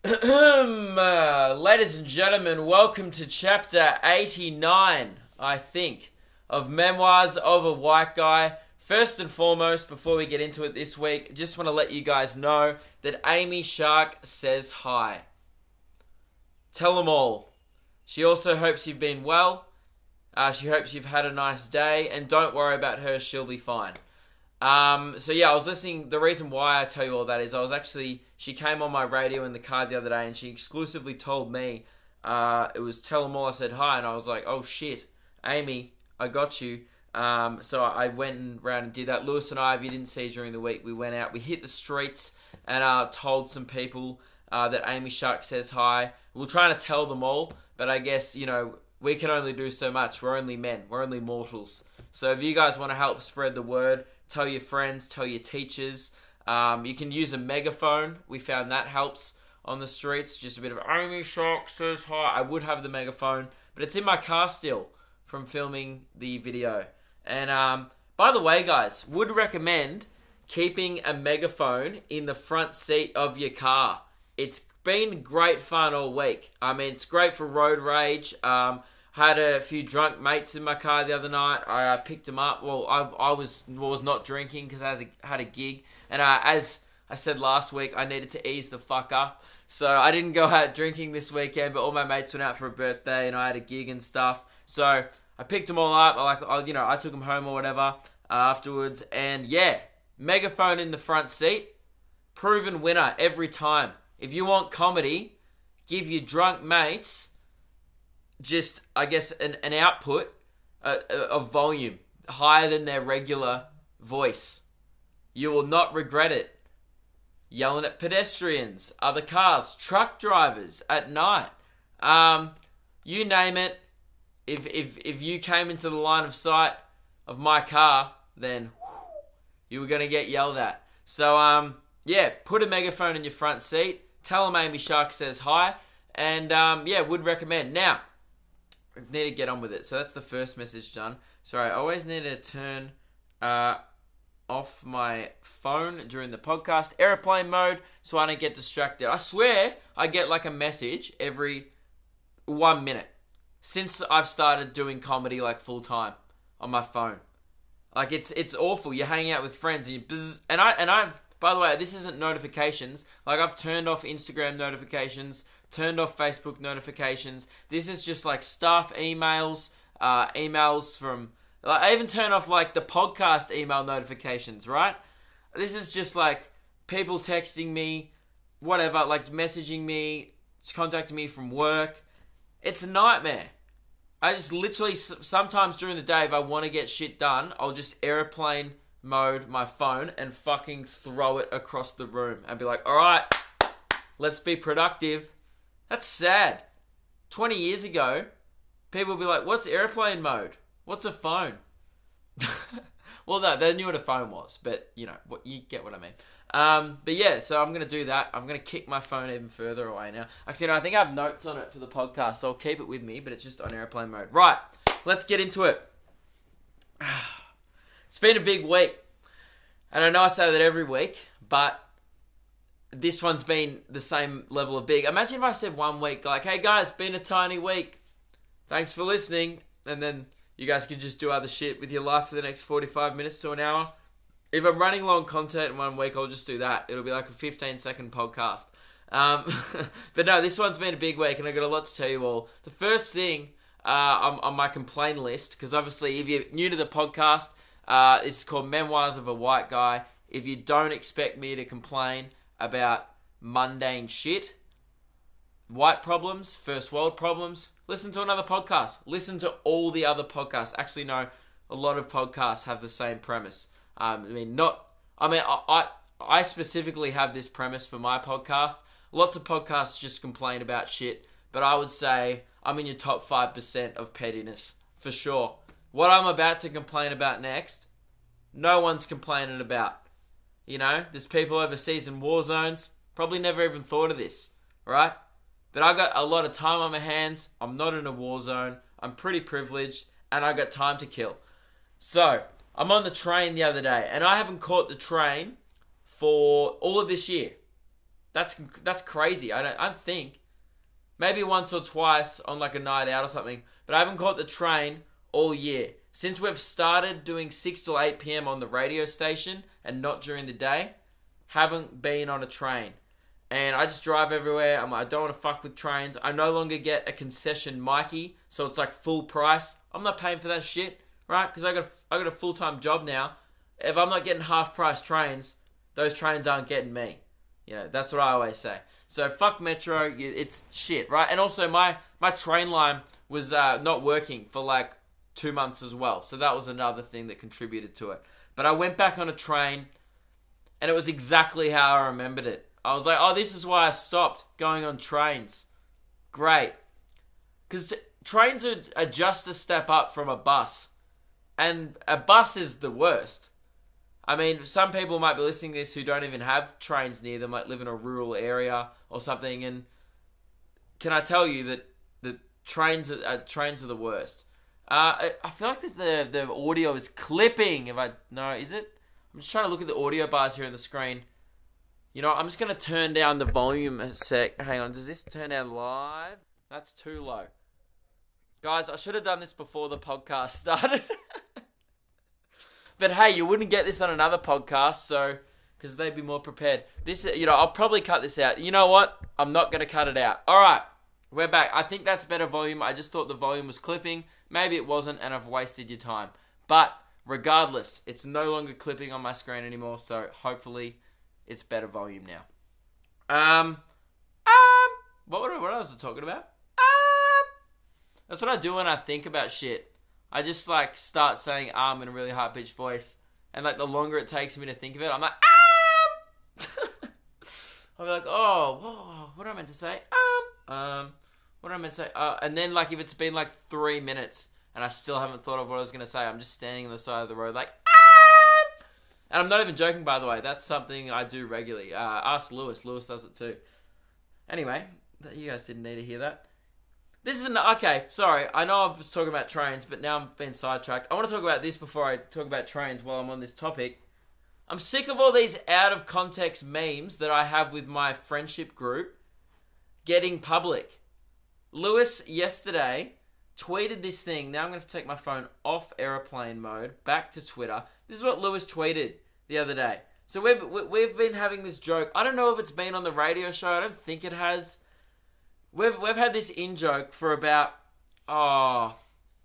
Ladies and gentlemen, welcome to chapter 89, I think, of Memoirs of a White Guy. First and foremost, before we get into it this week, just want to let you guys know that Amy Shark says hi. Tell them all. She also hopes you've been well. She hopes you've had a nice day, and don't worry about her, she'll be fine. I was listening. The reason why I tell you all that is she came on my radio in the car the other day and she exclusively told me, it was tell them all I said hi, and I was like, oh shit, Amy, I got you. So I went around and did that. Lewis and I, if you didn't see during the week, we went out, we hit the streets and told some people that Amy Shark says hi. We're trying to tell them all, but I guess, we can only do so much. We're only men. We're only mortals. So if you guys want to help spread the word, tell your friends, tell your teachers. You can use a megaphone. We found that helps on the streets. Just a bit of Amy Shark says hi. I would have the megaphone, but it's in my car still from filming the video. And by the way, guys, would recommend keeping a megaphone in the front seat of your car. It's been great fun all week. I mean, it's great for road rage. Had a few drunk mates in my car the other night. I picked them up. Well, I was not drinking because I had a gig. And as I said last week, I needed to ease the fuck up. So I didn't go out drinking this weekend, but all my mates went out for a birthday and I had a gig and stuff. So I picked them all up. I took them home or whatever afterwards. And yeah, megaphone in the front seat. Proven winner every time. If you want comedy, give your drunk mates just, I guess, an output of volume higher than their regular voice. You will not regret it. Yelling at pedestrians, other cars, truck drivers at night. You name it. If you came into the line of sight of my car, then you were going to get yelled at. So, put a megaphone in your front seat. Tell them Amy Shark says hi. And, would recommend. Now, I need to get on with it. So that's the first message done. Sorry, I always need to turn off my phone during the podcast. Airplane mode, so I don't get distracted. I swear I get like a message every 1 minute since I've started doing comedy like full time on my phone. Like it's awful. You're hanging out with friends and I've by the way, this isn't notifications. Like I've turned off Instagram notifications, turned off Facebook notifications. This is just like staff emails, emails from... Like, I even turn off like the podcast email notifications, right? This is just like people texting me, whatever, like messaging me, contacting me from work. It's a nightmare. I just literally, sometimes during the day, if I want to get shit done, I'll just airplane mode my phone and fucking throw it across the room and be like, alright, let's be productive. That's sad. 20 years ago, people would be like, what's airplane mode? What's a phone? Well, no, they knew what a phone was, but you get what I mean. But yeah, so I'm going to do that. I'm going to kick my phone even further away now. Actually, no, I think I have notes on it for the podcast, so I'll keep it with me, but it's just on airplane mode. Right, let's get into it. It's been a big week. And I know I say that every week, but this one's been the same level of big. Imagine if I said 1 week, like, hey guys, been a tiny week. Thanks for listening. And then you guys could just do other shit with your life for the next 45 minutes to an hour. If I'm running long content in 1 week, I'll just do that. It'll be like a 15-second podcast. But no, this one's been a big week and I've got a lot to tell you all. The first thing on my complaint list, because obviously if you're new to the podcast, it's called Memoirs of a White Guy. If you don't expect me to complain about mundane shit, white problems, first world problems, listen to another podcast. Listen to all the other podcasts. Actually, no, a lot of podcasts have the same premise. I specifically have this premise for my podcast. Lots of podcasts just complain about shit, but I would say I'm in your top 5% of pettiness, for sure. What I'm about to complain about next, no one's complaining about. There's people overseas in war zones, probably never even thought of this, right? But I got a lot of time on my hands. I'm not in a war zone. I'm pretty privileged, and I got time to kill. So, I'm on the train the other day, and I haven't caught the train for all of this year. That's crazy. I think maybe once or twice on like a night out or something, but I haven't caught the train all year. Since we've started doing 6 to 8 p.m. on the radio station and not during the day, haven't been on a train. And I just drive everywhere. I don't want to fuck with trains. I no longer get a concession Mikey, so it's like full price. I'm not paying for that shit, right? Because I got a full-time job now. If I'm not getting half-price trains, those trains aren't getting me. You know, that's what I always say. So fuck Metro, it's shit, right? And also my train line was not working for like 2 months as well. So that was another thing that contributed to it. But I went back on a train, and it was exactly how I remembered it. I was like, oh, this is why I stopped going on trains. Great. Because trains are just a step up from a bus. And a bus is the worst. I mean, some people might be listening to this who don't even have trains near them, like live in a rural area or something. And can I tell you that the trains are the worst? I feel like that the audio is clipping. Is it? I'm just trying to look at the audio bars here on the screen. You know, I'm just going to turn down the volume a sec. Hang on, does this turn down live? That's too low. Guys, I should have done this before the podcast started. But hey, you wouldn't get this on another podcast, so, because they'd be more prepared. This, I'll probably cut this out. You know what? I'm not going to cut it out. All right, we're back. I think that's better volume. I just thought the volume was clipping. Maybe it wasn't, and I've wasted your time. But regardless, it's no longer clipping on my screen anymore, so hopefully it's better volume now. What was I talking about? That's what I do when I think about shit. I just like start saying in a really high pitched voice, and like the longer it takes me to think of it, I'm like I'll be like, whoa, what am I meant to say? What am I meant to say? And then like if it's been like 3 minutes and I still haven't thought of what I was gonna say, I'm just standing on the side of the road like And I'm not even joking, by the way. That's something I do regularly. Ask Lewis. Lewis does it too. Anyway, you guys didn't need to hear that. This is okay, sorry. I know I was talking about trains, but now I'm being sidetracked. I want to talk about this before I talk about trains while I'm on this topic. I'm sick of all these out-of-context memes that I have with my friendship group getting public. Lewis, yesterday, tweeted this thing. Now I'm going to take my phone off airplane mode, back to Twitter. This is what Lewis tweeted the other day. So we've been having this joke. I don't know if it's been on the radio show. I don't think it has. We've had this in-joke for about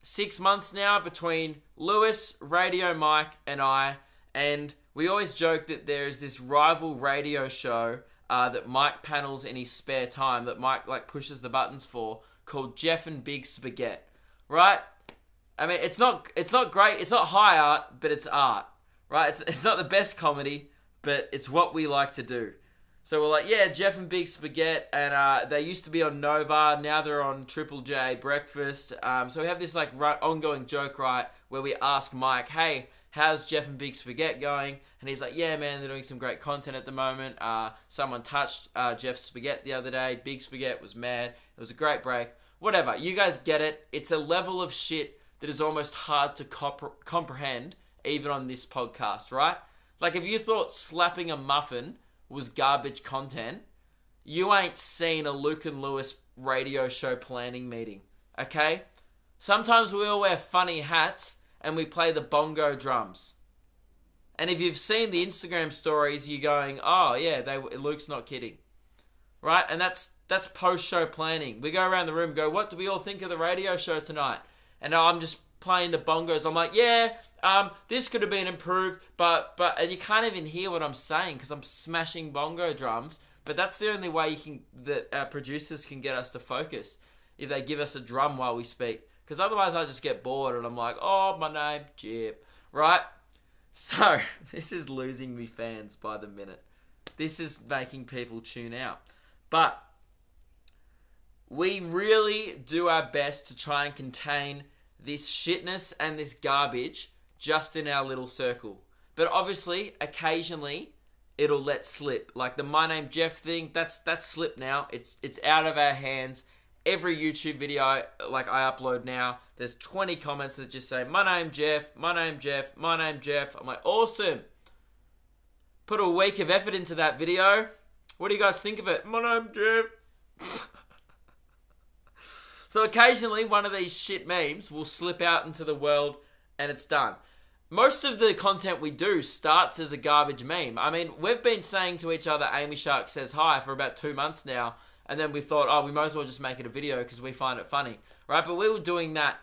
6 months now between Lewis, Radio Mike, and I. And we always joke that there's this rival radio show that Mike panels in his spare time, that Mike like pushes the buttons for, called Jeff and Big Spaghetti. Right? I mean, it's not great. It's not high art, but it's art. Right? It's not the best comedy, but it's what we like to do. So we're like, yeah, Jeff and Big Spaghetti, and they used to be on Nova, now they're on Triple J Breakfast. So we have this like ongoing joke, right, where we ask Mike, hey, how's Jeff and Big Spaghetti going? And he's like, yeah, man, they're doing some great content at the moment. Someone touched Jeff's spaghetti the other day. Big Spaghetti was mad. It was a great break. Whatever, you guys get it. It's a level of shit that is almost hard to comprehend, even on this podcast, right? Like, if you thought slapping a muffin was garbage content, you ain't seen a Luke and Lewis radio show planning meeting, okay? Sometimes we all wear funny hats and we play the bongo drums. And if you've seen the Instagram stories, you're going, oh yeah, Luke's not kidding, right? And that's post-show planning. We go around the room and go, what do we all think of the radio show tonight? And I'm just playing the bongos. I'm like, yeah, this could have been improved, but and you can't even hear what I'm saying because I'm smashing bongo drums. But that's the only way that our producers can get us to focus, if they give us a drum while we speak. Because otherwise I just get bored and I'm like, oh, my name, Jip, right? So, this is losing me fans by the minute. This is making people tune out. But we really do our best to try and contain this shitness and this garbage just in our little circle. But obviously, occasionally, it'll let slip. Like the My Name Jeff thing, that's slipped now. It's out of our hands. Every YouTube video I upload now, there's 20 comments that just say, my name Jeff, my name Jeff, my name Jeff. I'm like, awesome. Put a week of effort into that video. What do you guys think of it? My name's Jeff. So occasionally one of these shit memes will slip out into the world and it's done. Most of the content we do starts as a garbage meme. I mean, we've been saying to each other, Amy Shark says hi for about 2 months now. And then we thought, oh, we might as well just make it a video because we find it funny. Right? But we were doing that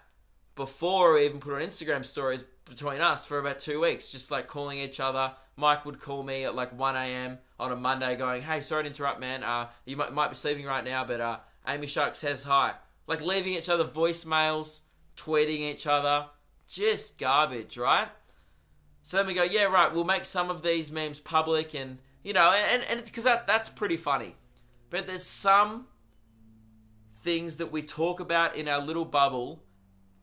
before we even put on Instagram stories between us for about 2 weeks. Just like calling each other. Mike would call me at like 1 a.m. on a Monday going, hey, sorry to interrupt, man. You might be sleeping right now, but Amy Shark says hi. Like leaving each other voicemails, tweeting each other. Just garbage, right? So then we go, yeah, right, we'll make some of these memes public and, you know, and it's because that's pretty funny. But there's some things that we talk about in our little bubble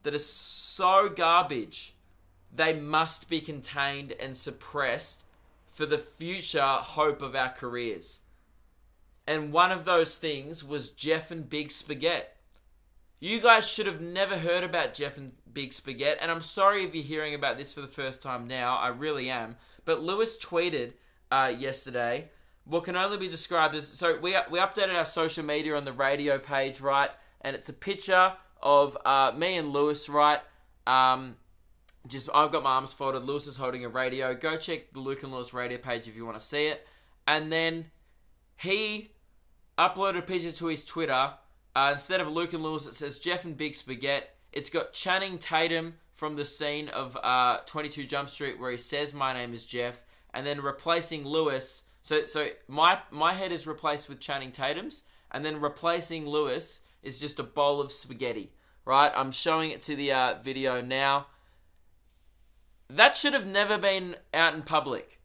that are so garbage, they must be contained and suppressed for the future hope of our careers. And one of those things was Jeff and Big Spaghetti. You guys should have never heard about Jeff and Big Spaghetti, and I'm sorry if you're hearing about this for the first time now, I really am. But Lewis tweeted yesterday what can only be described as... So we updated our social media on the radio page, right? And it's a picture of me and Lewis, right? I've got my arms folded, Lewis is holding a radio. Go check the Luke and Lewis radio page if you want to see it. And then he uploaded a picture to his Twitter. Instead of Luke and Lewis, it says Jeff and Big Spaghetti. It's got Channing Tatum from the scene of 22 Jump Street where he says, my name is Jeff. And then replacing Lewis. So my head is replaced with Channing Tatum's. And then replacing Lewis is just a bowl of spaghetti. Right? I'm showing it to the video now. That should have never been out in public.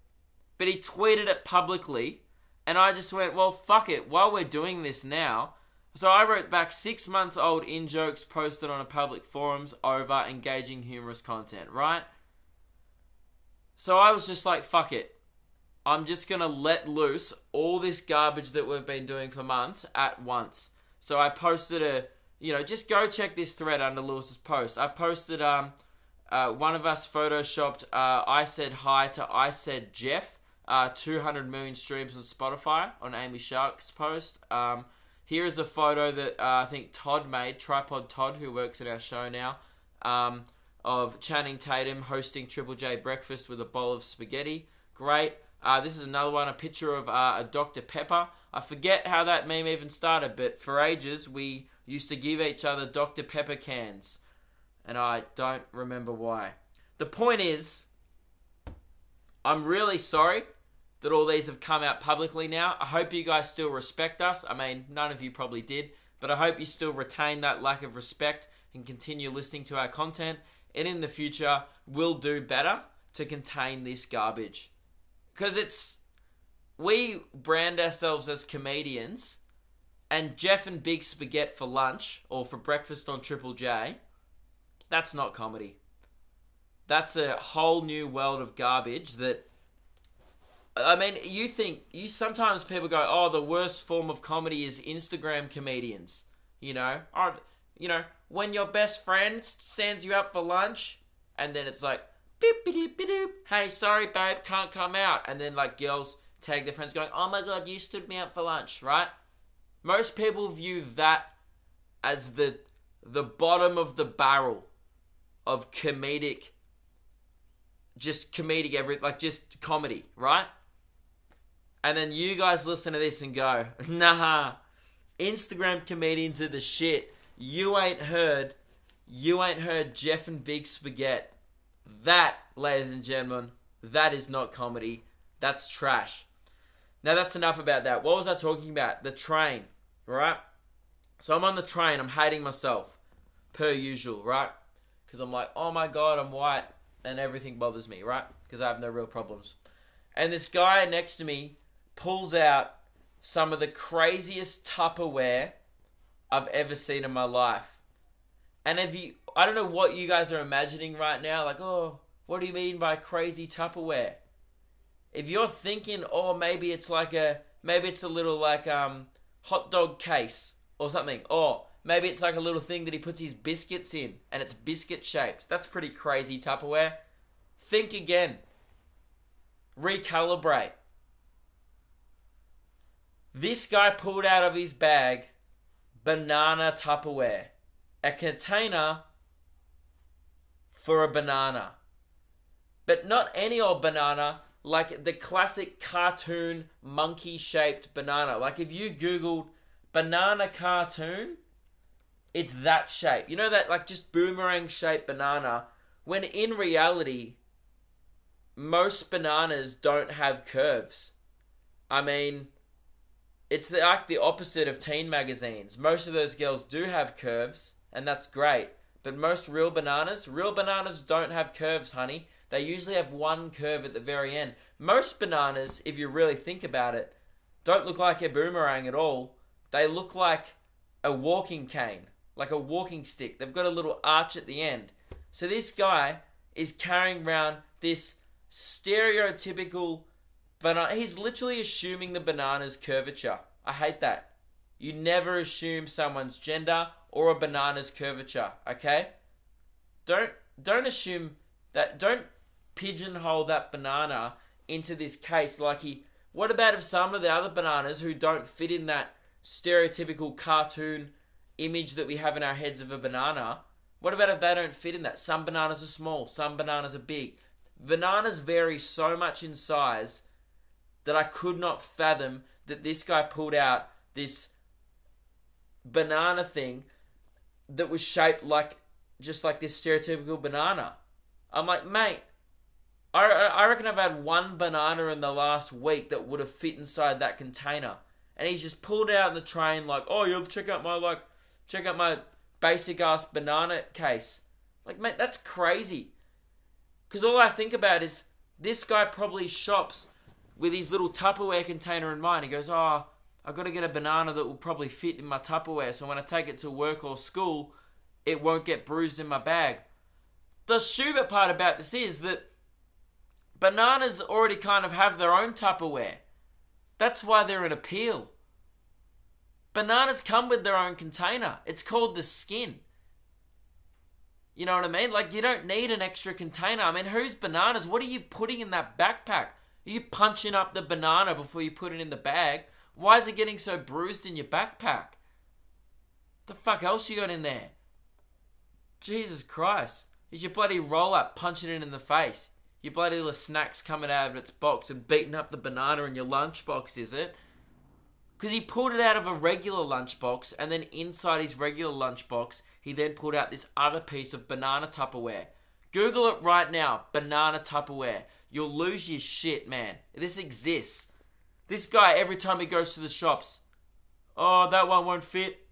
But he tweeted it publicly. And I just went, well, fuck it. While we're doing this now... So I wrote back 6 months old in-jokes posted on a public forums over engaging humorous content, right? So I was just like, fuck it. I'm just going to let loose all this garbage that we've been doing for months at once. So I posted just go check this thread under Lewis's post. I posted, one of us photoshopped, I said hi to I said Jeff, 200 million streams on Spotify on Amy Shark's post. Here is a photo that I think Todd made, Tripod Todd, who works at our show now, of Channing Tatum hosting Triple J breakfast with a bowl of spaghetti. Great. This is another one, a picture of a Dr. Pepper. I forget how that meme even started, but for ages we used to give each other Dr. Pepper cans. And I don't remember why. The point is, I'm really sorry that all these have come out publicly now. I hope you guys still respect us. I mean, none of you probably did, but I hope you still retain that lack of respect and continue listening to our content. And in the future, we'll do better to contain this garbage. Because we brand ourselves as comedians, and Jeff and Big Spaghetti for lunch, or for breakfast on Triple J, that's not comedy. That's a whole new world of garbage that... I mean, sometimes people go, oh, the worst form of comedy is Instagram comedians. When your best friend stands you up for lunch, and then it's like, beep, beep, beep, beep, hey, sorry, babe, can't come out. And then, like, girls tag their friends going, oh my God, you stood me up for lunch, right? Most people view that as the bottom of the barrel of comedic, just comedy, right? And then you guys listen to this and go, nah, Instagram comedians are the shit. You ain't heard Jeff and Big Spaghetti. That, ladies and gentlemen, that is not comedy. That's trash. Now that's enough about that. What was I talking about? The train, right? So I'm on the train. I'm hating myself, per usual, right? Because I'm like, oh my God, I'm white and everything bothers me, right? Because I have no real problems. And this guy next to me pulls out some of the craziest Tupperware I've ever seen in my life. And I don't know what you guys are imagining right now, like, oh, what do you mean by crazy Tupperware? If you're thinking, oh, maybe it's a little like hot dog case or something, or maybe it's like a little thing that he puts his biscuits in and it's biscuit shaped. That's pretty crazy Tupperware. Think again. Recalibrate. This guy pulled out of his bag banana Tupperware. A container for a banana. But not any old banana, like the classic cartoon monkey-shaped banana. Like if you Googled banana cartoon, it's that shape. You know that like just boomerang-shaped banana, when in reality, most bananas don't have curves. I mean, it's like the opposite of teen magazines. Most of those girls do have curves, and that's great. But most real bananas don't have curves, honey. They usually have one curve at the very end. Most bananas, if you really think about it, don't look like a boomerang at all. They look like a walking cane, like a walking stick. They've got a little arch at the end. So this guy is carrying around this stereotypical banana. He's literally assuming the banana's curvature. I hate that. You never assume someone's gender or a banana's curvature, okay? Don't assume that. Don't pigeonhole that banana into this case like he... What about if some of the other bananas who don't fit in that stereotypical cartoon image that we have in our heads of a banana, what about if they don't fit in that? Some bananas are small, some bananas are big. Bananas vary so much in size that I could not fathom that this guy pulled out this banana thing that was shaped like, just like this stereotypical banana. I'm like, mate, I reckon I've had one banana in the last week that would have fit inside that container. And he's just pulled it out in the train like, oh, you'll check out my basic ass banana case. Like, mate, that's crazy. Because all I think about is this guy probably shops with his little Tupperware container in mind. He goes, oh, I've got to get a banana that will probably fit in my Tupperware, so when I take it to work or school, it won't get bruised in my bag. The stupid part about this is that bananas already kind of have their own Tupperware. That's why they're an appeal. Bananas come with their own container. It's called the skin. You know what I mean? Like, you don't need an extra container. I mean, whose bananas? What are you putting in that backpack? Are you punching up the banana before you put it in the bag? Why is it getting so bruised in your backpack? The fuck else you got in there? Jesus Christ. Is your bloody roll-up punching it in the face? Your bloody little snacks coming out of its box and beating up the banana in your lunchbox, is it? Because he pulled it out of a regular lunchbox, and then inside his regular lunchbox, he then pulled out this other piece of banana Tupperware. Google it right now, banana Tupperware. You'll lose your shit, man. This exists. This guy, every time he goes to the shops, oh, that one won't fit.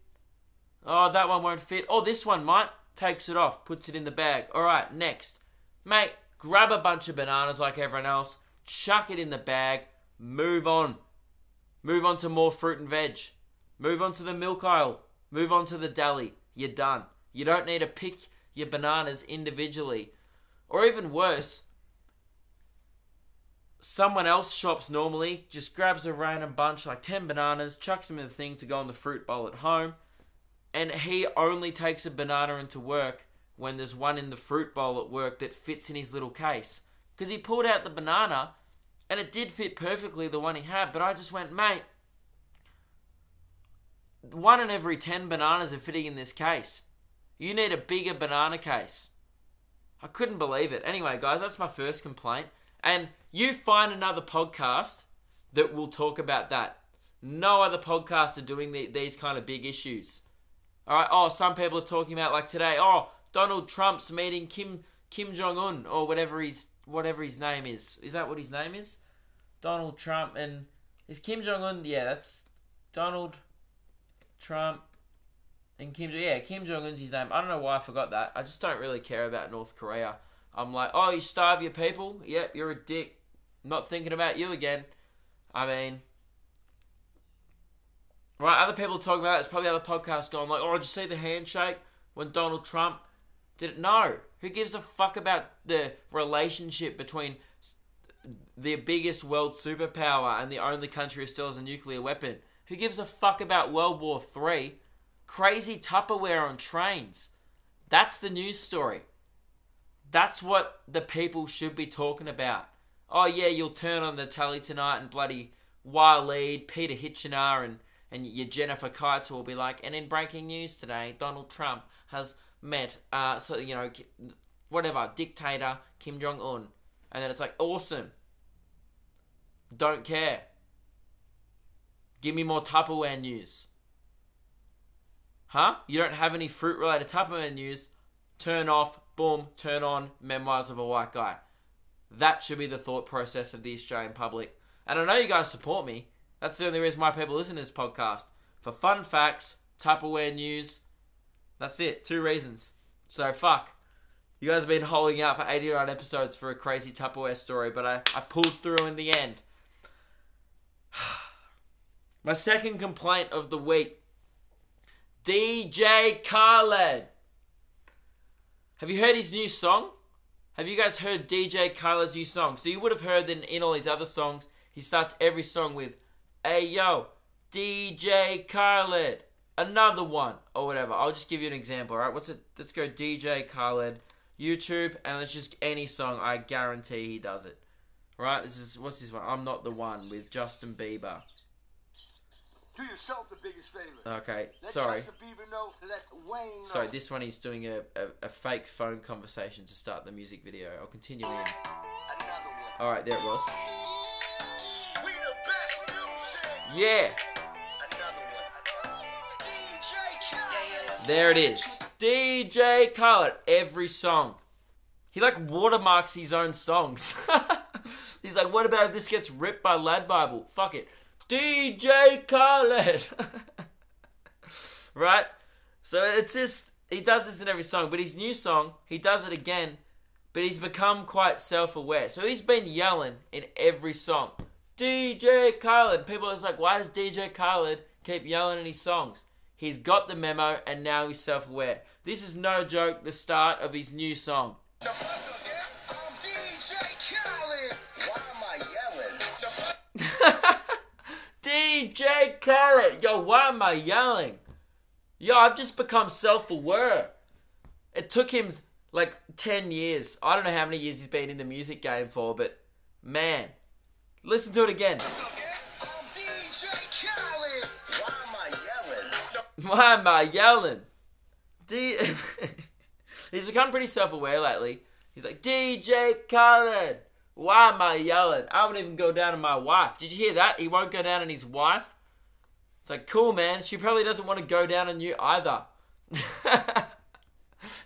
Oh, that one won't fit. Oh, this one might. Takes it off, puts it in the bag. All right, next. Mate, grab a bunch of bananas like everyone else, chuck it in the bag, move on. Move on to more fruit and veg. Move on to the milk aisle. Move on to the deli. You're done. You don't need to pick your bananas individually. Or even worse, someone else shops normally, just grabs a random bunch, like 10 bananas, chucks them in the thing to go in the fruit bowl at home, and he only takes a banana into work when there's one in the fruit bowl at work that fits in his little case. Because he pulled out the banana, and it did fit perfectly, the one he had, but I just went, mate, 1 in every 10 bananas are fitting in this case. You need a bigger banana case. I couldn't believe it. Anyway, guys, that's my first complaint. And you find another podcast that will talk about that. No other podcasts are doing these kind of big issues. All right. Oh, some people are talking about, like today, oh, Donald Trump's meeting Kim Jong-un or whatever his name is. Is that what his name is? Donald Trump and... Is Kim Jong-un... Yeah, that's Donald Trump and Kim... Yeah, Kim Jong-un's his name. I don't know why I forgot that. I just don't really care about North Korea. I'm like, oh, you starve your people? Yep, you're a dick. Not thinking about you again. I mean... Right, other people talking about it. There's probably other podcasts going like, oh, did you see the handshake when Donald Trump did it? No. Who gives a fuck about the relationship between the biggest world superpower and the only country who still has a nuclear weapon? Who gives a fuck about World War III? Crazy Tupperware on trains. That's the news story. That's what the people should be talking about. Oh yeah, you'll turn on the telly tonight and bloody Waleed, Peter Hitchener, and your Jennifer Kites will be like, and in breaking news today, Donald Trump has met, dictator Kim Jong-un. And then it's like, awesome. Don't care. Give me more Tupperware news. Huh? You don't have any fruit-related Tupperware news? Turn off, boom, turn on Memoirs of a White Guy. That should be the thought process of the Australian public. And I know you guys support me. That's the only reason why people listen to this podcast. For fun facts, Tupperware news. That's it. 2 reasons. So, fuck. You guys have been holding out for 89 episodes for a crazy Tupperware story, but I pulled through in the end. My second complaint of the week. DJ Khaled. Have you heard his new song? Have you guys heard DJ Khaled's new song? So you would have heard that in all his other songs, he starts every song with, "Hey yo, DJ Khaled, another one," or whatever. I'll just give you an example, alright? Let's go DJ Khaled, YouTube, and let's just any song. I guarantee he does it. Right? What's this one? "I'm Not the One" with Justin Bieber. Do yourself the biggest favor. Okay, let sorry. Justin Bieber know, let Wayne know. Sorry, this one he's doing a fake phone conversation to start the music video. I'll continue in. Another one. Alright, there it was. We the best music. Yeah! Another one. DJ Khaled. There it is. DJ Khaled. Every song. He watermarks his own songs. He's like, what about if this gets ripped by Lad Bible? Fuck it. DJ Khaled. Right? So it's just, he does this in every song, but his new song, he does it again, but he's become quite self-aware. So he's been yelling in every song, DJ Khaled. People are just like, why does DJ Khaled keep yelling in his songs? He's got the memo, and now he's self-aware. This is no joke, the start of his new song. I'm DJ Khaled. Why am I yelling? DJ Khaled. Yo, why am I yelling? Yo, I've just become self-aware. It took him 10 years. I don't know how many years he's been in the music game for, but man, listen to it again. I'm DJ Khaled. Why am I yelling? Why am I yelling? He's become pretty self-aware lately. He's like, DJ Khaled. Why am I yelling? I won't even go down on my wife. Did you hear that? He won't go down on his wife. It's like, cool, man. She probably doesn't want to go down on you either.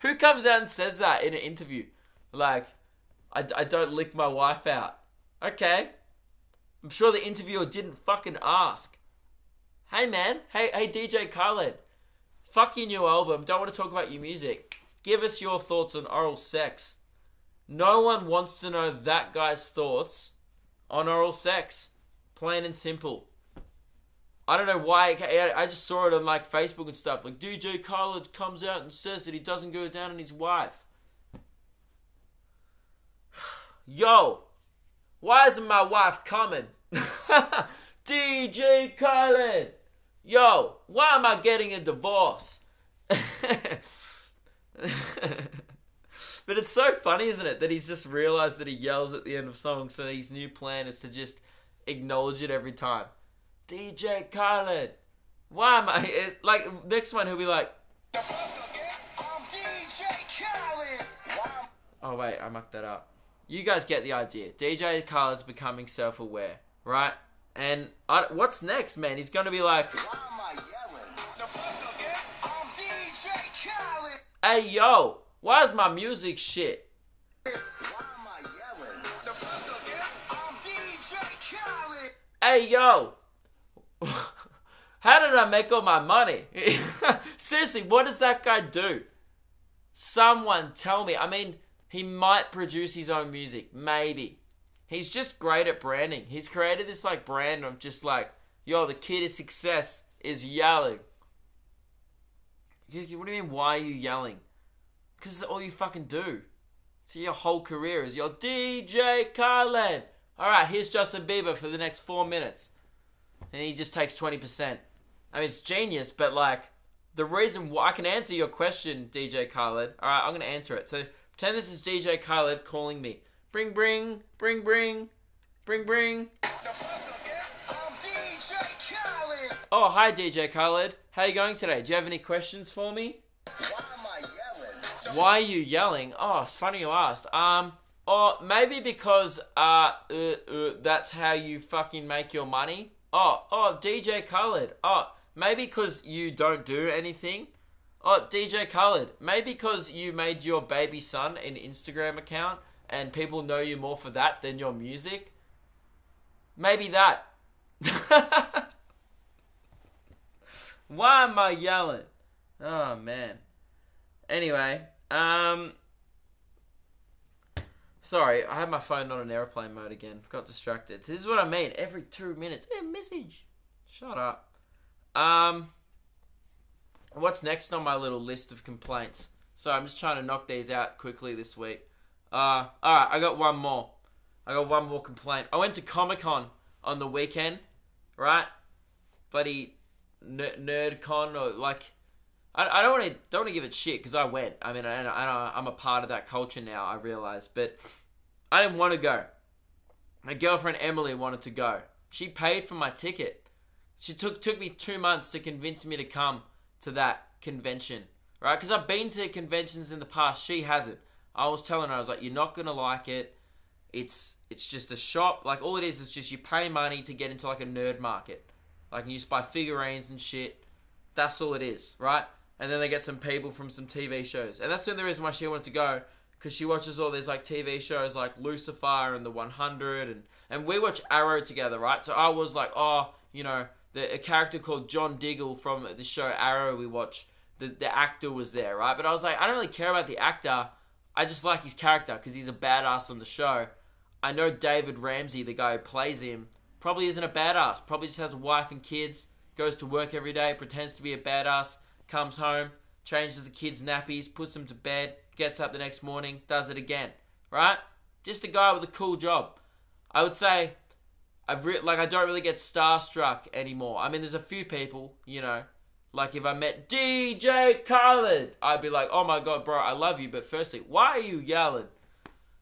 Who comes out and says that in an interview? Like, I don't lick my wife out. Okay. I'm sure the interviewer didn't fucking ask. Hey, man. Hey, DJ Khaled. Fuck your new album. Don't want to talk about your music. Give us your thoughts on oral sex. No one wants to know that guy's thoughts on oral sex. Plain and simple. I don't know why. I just saw it on Facebook and stuff. DJ Khaled comes out and says that he doesn't go down on his wife. Yo, why isn't my wife coming? DJ Khaled. Yo, why am I getting a divorce? But it's so funny, isn't it, that he's just realised that he yells at the end of songs, so his new plan is to just acknowledge it every time. DJ Khaled. Why am I... next one he'll be like... I'm DJ Khaled. Oh, wait, I mucked that up. You guys get the idea. DJ Khaled's becoming self-aware, right? And what's next, man? He's going to be like... Why am I yelling? I'm DJ Khaled. Hey, yo, why is my music shit? Why am I yelling? I'm DJ Khaled. Hey, yo. How did I make all my money? Seriously, what does that guy do? Someone tell me. I mean, he might produce his own music. Maybe. He's just great at branding. He's created this brand of just yo, the key to success is yelling. What do you mean, why are you yelling? Because it's all you fucking do. So your whole career is your DJ Khaled. Alright, here's Justin Bieber for the next 4 minutes. And he just takes 20%. I mean, it's genius, but the reason why... I can answer your question, DJ Khaled. Alright, I'm going to answer it. So, pretend this is DJ Khaled calling me. Bring, bring, bring, bring, bring, bring. I'm Oh, hi DJ Khaled. How you going today? Do you have any questions for me? Why am I yelling? Why are you yelling? Oh, it's funny you asked. Or maybe because that's how you fucking make your money. Oh, DJ Khaled. Oh, maybe because you don't do anything. Oh, DJ Khaled. Maybe because you made your baby son an Instagram account and people know you more for that than your music. Maybe that. Why am I yelling? Oh, man. Anyway, sorry, I had my phone on an airplane mode again. Got distracted. So this is what I mean. Every 2 minutes, message. Shut up. What's next on my little list of complaints? So I'm just trying to knock these out quickly this week. Alright, I got one more. I got one more complaint. I went to Comic-Con on the weekend, right? Bloody NerdCon, or like, I don't want to give it shit because I went. I mean, I'm a part of that culture now, I realize, but I didn't want to go. My girlfriend Emily wanted to go. She paid for my ticket. She took me 2 months to convince me to come to that convention, right? Because I've been to conventions in the past. She hasn't. I was telling her, I was like, you're not gonna like it. It's just a shop. Like, all it is just you pay money to get into like a nerd market. Like, you just buy figurines and shit. That's all it is, right? And then they get some people from some TV shows. And that's the only reason why she wanted to go, because she watches all these like TV shows like Lucifer and The 100, and we watch Arrow together, right? So I was like, oh, you know, a character called John Diggle from the show Arrow we watch, the actor was there, right? But I was like, I don't really care about the actor. I just like his character because he's a badass on the show. I know David Ramsey, the guy who plays him, probably isn't a badass. Probably just has a wife and kids, goes to work every day, pretends to be a badass, comes home, changes the kids' nappies, puts them to bed, gets up the next morning, does it again, right? Just a guy with a cool job. I would say I don't really get starstruck anymore. I mean, there's a few people, you know, like if I met DJ Khaled, I'd be like, oh my god, bro, I love you, but firstly, why are you yelling?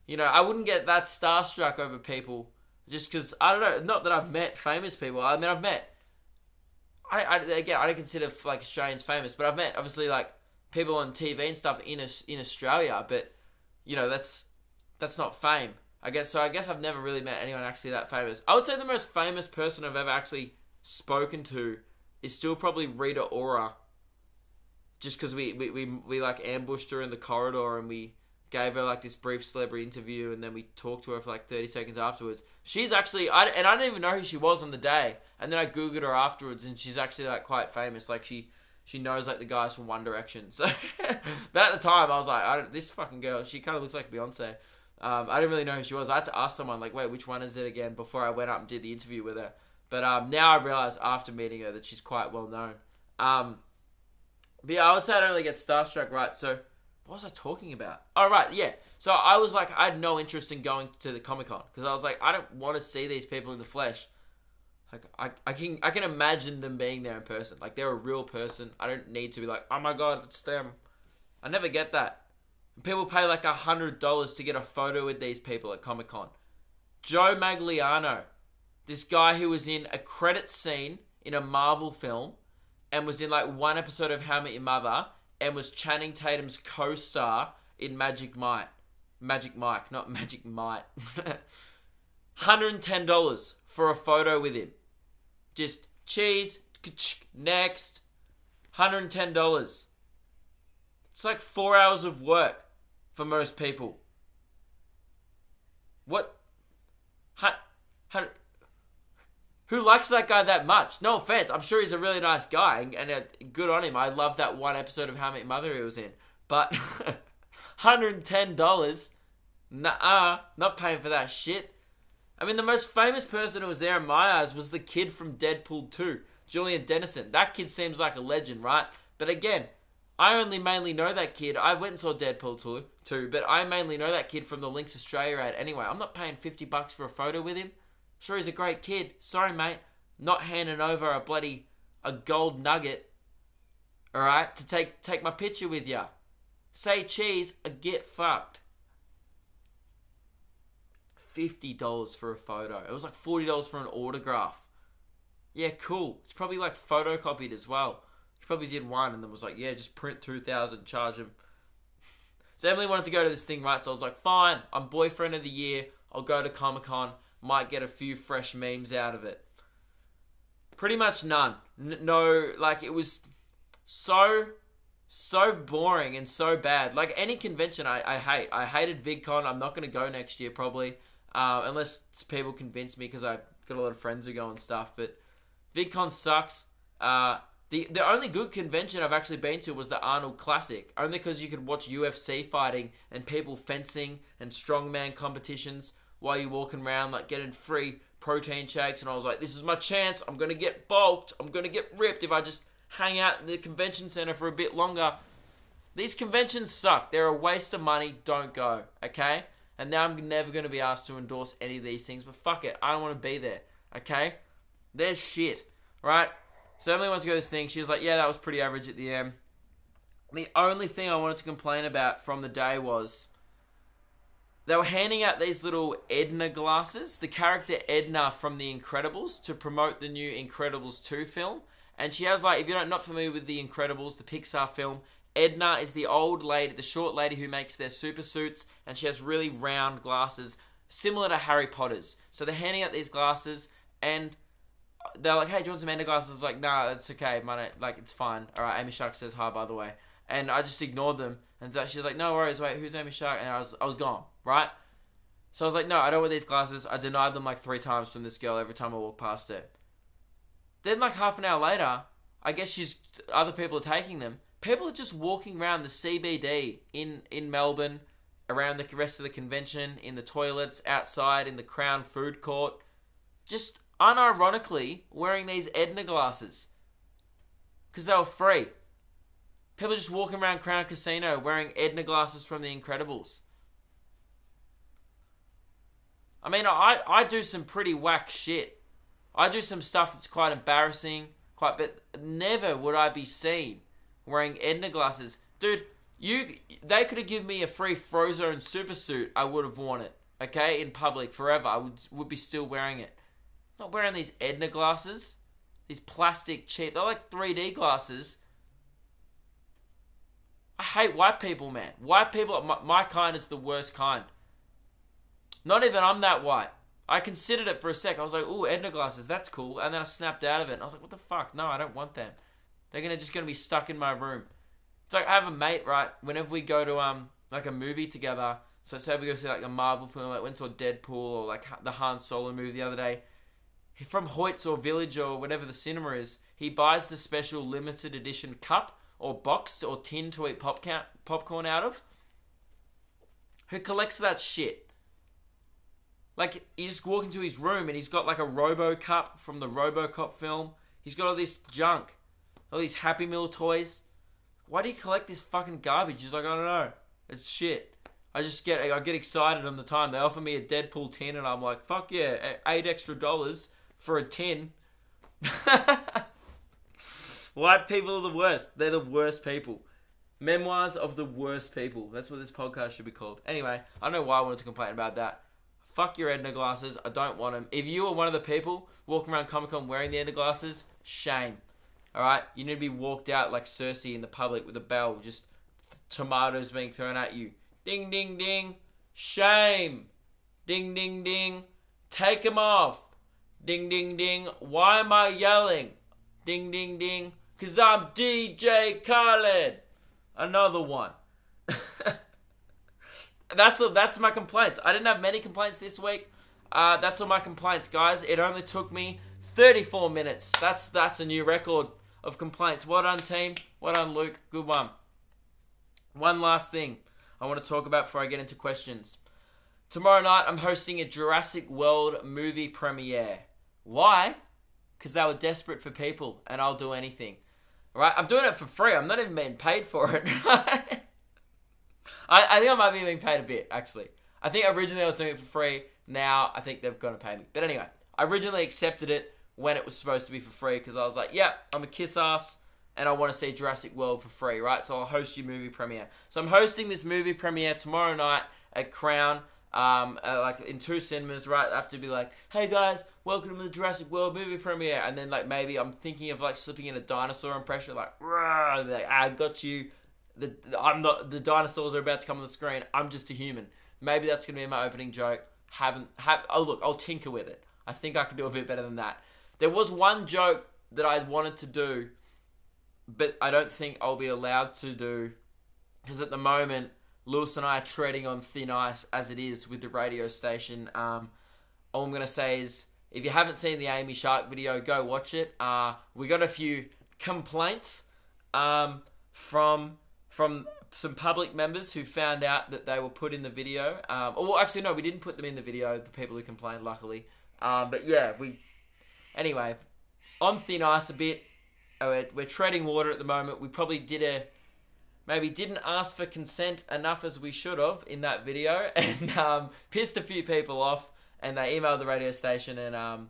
You know, I wouldn't get that starstruck over people just because, I don't know, not that I've met famous people. I mean, I've met, I don't consider like Australians famous, but I've met obviously like people on TV and stuff in Australia, but you know, that's not fame. I guess I've never really met anyone actually that famous. I would say the most famous person I've ever actually spoken to is still probably Rita Ora. Just because we like ambushed her in the corridor and we gave her like this brief celebrity interview and then we talked to her for like 30 seconds afterwards. She's actually, I didn't even know who she was on the day. And then I Googled her afterwards and she's actually like quite famous. Like she knows like the guys from One Direction. So, but at the time I was like, this fucking girl, she kind of looks like Beyonce. I didn't really know who she was. I had to ask someone like, wait, which one is it again, before I went up and did the interview with her. But now I realize after meeting her that she's quite well known. But yeah, I would say I don't really get starstruck, right? So what was I talking about? Oh, right, yeah. So I was like, I had no interest in going to the Comic-Con because I was like, I don't want to see these people in the flesh. Like I can imagine them being there in person. Like they're a real person. I don't need to be like, oh my god, it's them. I never get that. People pay like $100 to get a photo with these people at Comic-Con. Joe Magliano, this guy who was in a credit scene in a Marvel film and was in like one episode of How I Met Your Mother and was Channing Tatum's co-star in Magic Mike, not Magic Mike. $110 for a photo with him. Just cheese, next. $110. It's like 4 hours of work for most people. What? Who likes that guy that much? No offense. I'm sure he's a really nice guy and good on him. I love that one episode of How I Met Your Mother he was in. But $110? Nah, not paying for that shit. I mean, the most famous person who was there in my eyes was the kid from Deadpool 2, Julian Dennison. That kid seems like a legend, right? But again, I only mainly know that kid. I went and saw Deadpool 2, but I mainly know that kid from the Links Australia ad anyway. I'm not paying $50 for a photo with him. Sure, he's a great kid. Sorry, mate. Not handing over a gold nugget, alright, to take my picture with ya. Say cheese or get fucked. $50 for a photo. It was like $40 for an autograph. Yeah, cool. It's probably like photocopied as well. He probably did one and then was like, yeah, just print 2,000, charge him. So Emily wanted to go to this thing, right? So I was like, fine, I'm boyfriend of the year. I'll go to Comic-Con. Might get a few fresh memes out of it. Pretty much none. No, like it was so boring and so bad. Like any convention I hate. I hated VidCon. I'm not going to go next year probably. Unless people convince me because I've got a lot of friends who go and stuff. But VidCon sucks. The only good convention I've actually been to was the Arnold Classic. Only because you could watch UFC fighting and people fencing and strongman competitions while you're walking around like getting free protein shakes. And I was like, this is my chance. I'm going to get bulked. I'm going to get ripped if I just hang out in the convention center for a bit longer. These conventions suck. They're a waste of money. Don't go. Okay? And now I'm never going to be asked to endorse any of these things. But fuck it. I don't want to be there. Okay? They're shit. Right? So Emily wants to go to this thing. She was like, yeah, that was pretty average at the end. The only thing I wanted to complain about from the day was they were handing out these little Edna glasses. The character Edna from The Incredibles to promote the new Incredibles 2 film. And she has like, if you're not familiar with The Incredibles, the Pixar film, Edna is the old lady, the short lady who makes their super suits. And she has really round glasses, similar to Harry Potter's. So they're handing out these glasses and they're like, hey, do you want some Edna glasses? I was like, nah, that's okay. Like, it's fine. All right, Amy Shark says hi, by the way. And I just ignored them. And she was like, no worries, wait, who's Amy Shark? And I was gone, right? So I was like, no, I don't want these glasses. I denied them like 3 times from this girl every time I walked past her. Then like half an hour later, I guess other people are taking them. People are just walking around the CBD in Melbourne, around the rest of the convention, in the toilets, outside, in the Crown food court, just unironically wearing these Edna glasses. Because they were free. People just walking around Crown Casino wearing Edna glasses from The Incredibles. I mean, I do some pretty whack shit. I do some stuff that's quite embarrassing, but never would I be seen wearing Edna glasses. Dude, they could have given me a free Frozone super suit. I would have worn it, okay, in public forever. I would be still wearing it. Not wearing these Edna glasses. These plastic cheap. They're like 3D glasses. I hate white people, man. White people, my kind is the worst kind. Not even I'm that white. I considered it for a sec. I was like, ooh, Edna glasses, that's cool. And then I snapped out of it. And I was like, what the fuck? No, I don't want them. They're just going to be stuck in my room. It's like I have a mate, right? Whenever we go to like a movie together. So say we go see like a Marvel film. Like went to Deadpool or like the Han Solo movie the other day. From Hoyts or Village or whatever the cinema is, he buys the special limited edition cup or box or tin to eat popcorn out of. Who collects that shit? Like, you just walk into his room and he's got like a Robo-Cup from the RoboCop film. He's got all this junk. All these Happy Meal toys. Why do you collect this fucking garbage? He's like, I don't know. It's shit. I get excited on the time. They offer me a Deadpool tin and I'm like, fuck yeah, $8 extra for a tin. White people are the worst. They're the worst people. Memoirs of the worst people. That's what this podcast should be called. Anyway, I don't know why I wanted to complain about that. Fuck your Edna glasses. I don't want them. If you are one of the people walking around Comic-Con wearing the Edna glasses, shame. Alright? You need to be walked out like Cersei in the public with a bell. Just tomatoes being thrown at you. Ding, ding, ding. Shame. Ding, ding, ding. Take them off. Ding, ding, ding. Why am I yelling? Ding, ding, ding. Because I'm DJ Khaled. Another one. That's my complaints. I didn't have many complaints this week. That's all my complaints, guys. It only took me 34 minutes. That's a new record of complaints. Well done, team. Well done, Luke. Good one. One last thing I want to talk about before I get into questions. Tomorrow night, I'm hosting a Jurassic World movie premiere. Why? Because they were desperate for people, and I'll do anything. Alright? I'm doing it for free. I'm not even being paid for it. I think I might be being paid a bit, actually. I think originally I was doing it for free. Now, I think they're going to pay me. But anyway, I originally accepted it when it was supposed to be for free because I was like, yeah, I'm a kiss ass and I want to see Jurassic World for free, right? So I'll host your movie premiere. So I'm hosting this movie premiere tomorrow night at Crown. like in 2 cinemas, right? I have to be like, hey guys, welcome to the Jurassic World movie premiere. And then like maybe I'm thinking of like slipping in a dinosaur impression, like, rah, and like, I got you. The dinosaurs are about to come on the screen. I'm just a human. Maybe that's gonna be my opening joke. Oh look, I'll tinker with it. I think I can do a bit better than that. There was one joke that I wanted to do, but I don't think I'll be allowed to do, because at the moment, Lewis and I are treading on thin ice as it is with the radio station. All I'm going to say is, if you haven't seen the Amy Shark video, go watch it. We got a few complaints from some public members who found out that they were put in the video. Well, actually, no, we didn't put them in the video, the people who complained, luckily. But yeah, anyway, on thin ice a bit. We're treading water at the moment. We probably maybe didn't ask for consent enough as we should have in that video, and pissed a few people off, and they emailed the radio station, and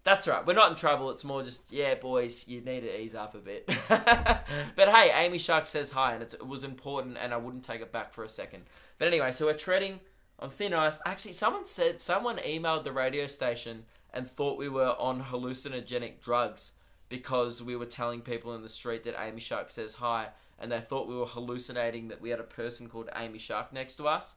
that's right. We're not in trouble. It's more just, yeah, boys, you need to ease up a bit. But hey, Amy Shark says hi, and it was important, and I wouldn't take it back for a second. But anyway, so we're treading on thin ice. Actually, someone emailed the radio station and thought we were on hallucinogenic drugs, because we were telling people in the street that Amy Shark says hi, and they thought we were hallucinating that we had a person called Amy Shark next to us,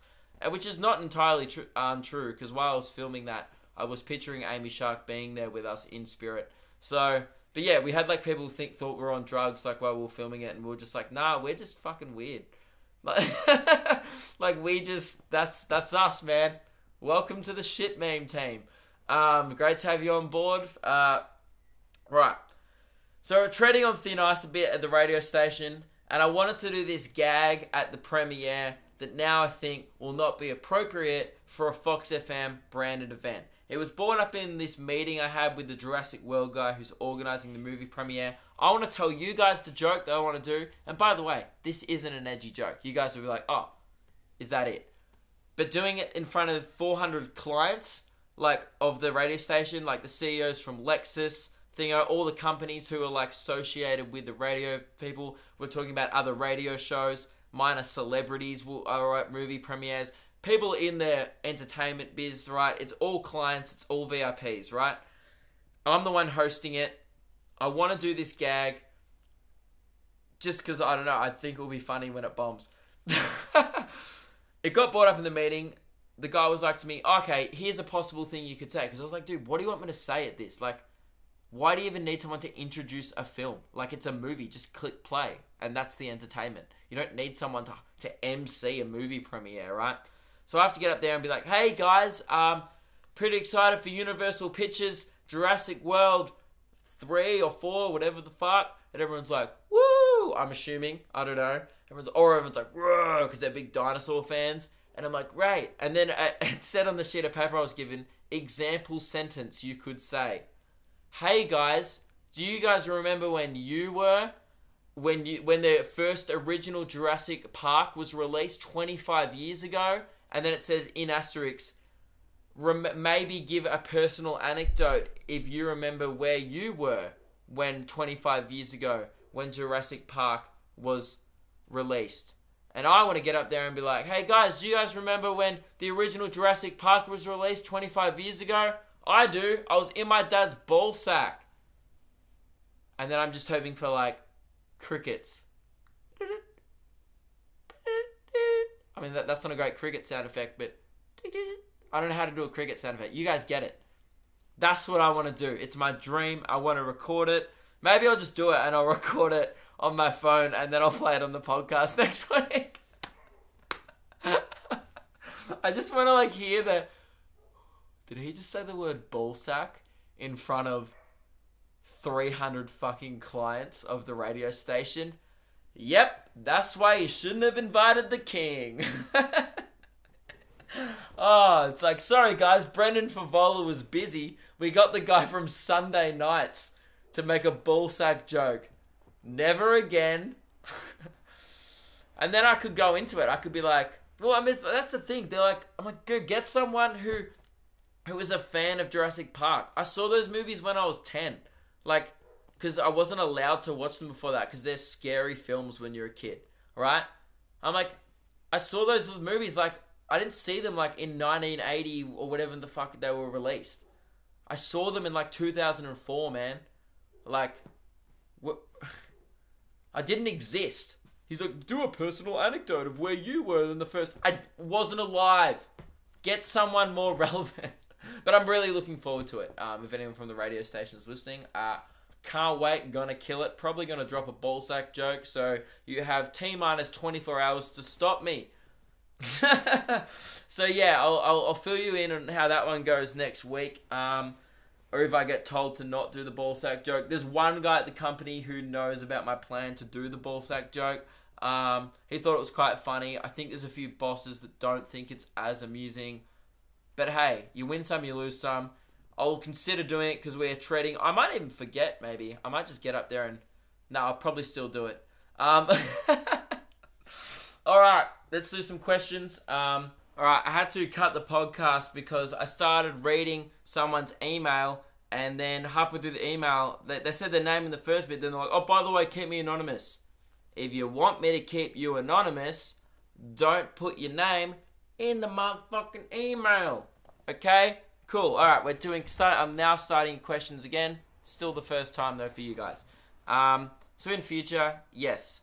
which is not entirely true, because while I was filming that, I was picturing Amy Shark being there with us in spirit. So, but yeah, we had like people thought we were on drugs like while we were filming it, and we were just like, nah, we're just fucking weird. Like that's us, man. Welcome to the shit meme team. Great to have you on board. Right. So we're treading on thin ice a bit at the radio station, and I wanted to do this gag at the premiere that now I think will not be appropriate for a Fox FM branded event. It was brought up in this meeting I had with the Jurassic World guy who's organising the movie premiere. I want to tell you guys the joke that I want to do, and by the way, this isn't an edgy joke. You guys will be like, oh, is that it? But doing it in front of 400 clients, like, of the radio station, like the CEOs from Lexus, all the companies who are like associated with the radio people. We're talking about other radio shows, minor celebrities, movie premieres, people in the entertainment biz, right? It's all clients, it's all VIPs, right? I'm the one hosting it. I want to do this gag just because, I don't know, I think it'll be funny when it bombs. It got brought up in the meeting. The guy was like to me, okay, here's a possible thing you could say. Because I was like, dude, what do you want me to say at this? Like, why do you even need someone to introduce a film? Like, it's a movie. Just click play. And that's the entertainment. You don't need someone to MC a movie premiere, right? So I have to get up there and be like, hey, guys, pretty excited for Universal Pictures Jurassic World 3 or 4, whatever the fuck. And everyone's like, woo! I'm assuming. I don't know. Everyone's like, whoa, because they're big dinosaur fans. And I'm like, great. And then it said on the sheet of paper I was given, example sentence you could say. Hey guys, do you guys remember when the first original Jurassic Park was released 25 years ago? And then it says in asterisks, maybe give a personal anecdote if you remember where you were when 25 years ago when Jurassic Park was released. And I want to get up there and be like, hey guys, do you guys remember when the original Jurassic Park was released 25 years ago? I do. I was in my dad's ball sack. And then I'm just hoping for like crickets. I mean, that's not a great cricket sound effect, but I don't know how to do a cricket sound effect. You guys get it. That's what I want to do. It's my dream. I want to record it. Maybe I'll just do it and I'll record it on my phone and then I'll play it on the podcast next week. I just want to like hear the... Did he just say the word ballsack in front of 300 fucking clients of the radio station? Yep, that's why you shouldn't have invited the king. Oh, it's like, sorry guys, Brendan Favola was busy. We got the guy from Sunday Nights to make a ballsack joke. Never again. And then I could go into it. I could be like, well, I mean, that's the thing. They're like, I'm like, go get someone who is a fan of Jurassic Park. I saw those movies when I was 10. Like, because I wasn't allowed to watch them before that because they're scary films when you're a kid, right? I'm like, I saw those movies like I didn't see them like in 1980 or whatever the fuck they were released. I saw them in like 2004, man. Like, what? I didn't exist. He's like, do a personal anecdote of where you were in the first... I wasn't alive. Get someone more relevant. But I'm really looking forward to it. If anyone from the radio station is listening, can't wait. Gonna kill it. Probably gonna drop a ballsack joke. So you have T-minus 24 hours to stop me. So yeah, I'll fill you in on how that one goes next week. Or if I get told to not do the ballsack joke. There's one guy at the company who knows about my plan to do the ballsack joke. He thought it was quite funny. I think there's a few bosses that don't think it's as amusing. But hey, you win some, you lose some. I'll consider doing it because we're treading. I might even forget, maybe. I might just get up there and... No, I'll probably still do it. Alright, let's do some questions. Alright, I had to cut the podcast because I started reading someone's email, and then halfway through the email, they said their name in the first bit, then they're like, oh, by the way, keep me anonymous. If you want me to keep you anonymous, don't put your name in the motherfucking email. Okay? Cool. Alright, I'm now starting questions again. Still the first time, though, for you guys. So in future, yes,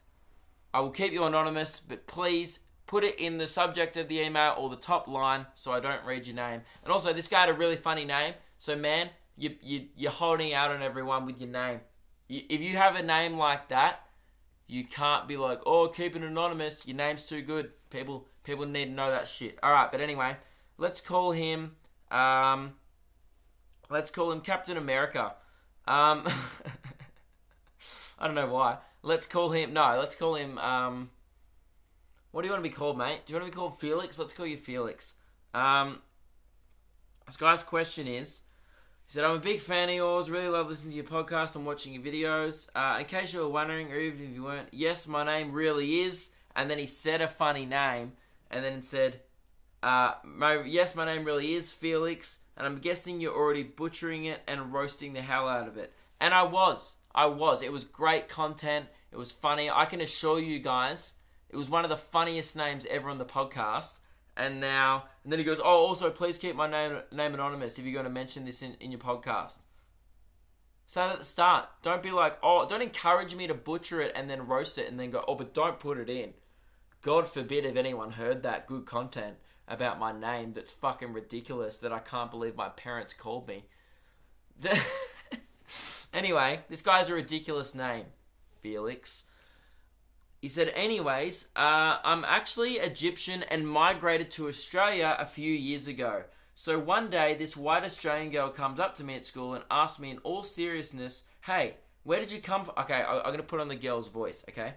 I will keep you anonymous, but please put it in the subject of the email or the top line so I don't read your name. And also, this guy had a really funny name. So, man, you're holding out on everyone with your name. If you have a name like that, you can't be like, oh, keep it anonymous. Your name's too good. People need to know that shit. All right, but anyway, let's call him Captain America. I don't know why. Let's call him. What do you want to be called, mate? Do you want to be called Felix? Let's call you Felix. This guy's question is, he said, I'm a big fan of yours, really love listening to your podcast and watching your videos. In case you were wondering, or even if you weren't, yes, my name really is, and then he said a funny name, and then it said, yes, my name really is Felix, and I'm guessing you're already butchering it and roasting the hell out of it. And I was. It was great content. It was funny. I can assure you guys, it was one of the funniest names ever on the podcast. And then he goes, oh, also, please keep my name anonymous if you're going to mention this in your podcast. Say that at the start. Don't be like, oh, don't encourage me to butcher it and then roast it and then go, oh, but don't put it in. God forbid if anyone heard that good content about my name that's fucking ridiculous that I can't believe my parents called me. Anyway, this guy's a ridiculous name. Felix. He said, anyways, I'm actually Egyptian and migrated to Australia a few years ago. So one day, this white Australian girl comes up to me at school and asks me in all seriousness, hey, where did you come from? Okay, I'm going to put on the girl's voice, okay?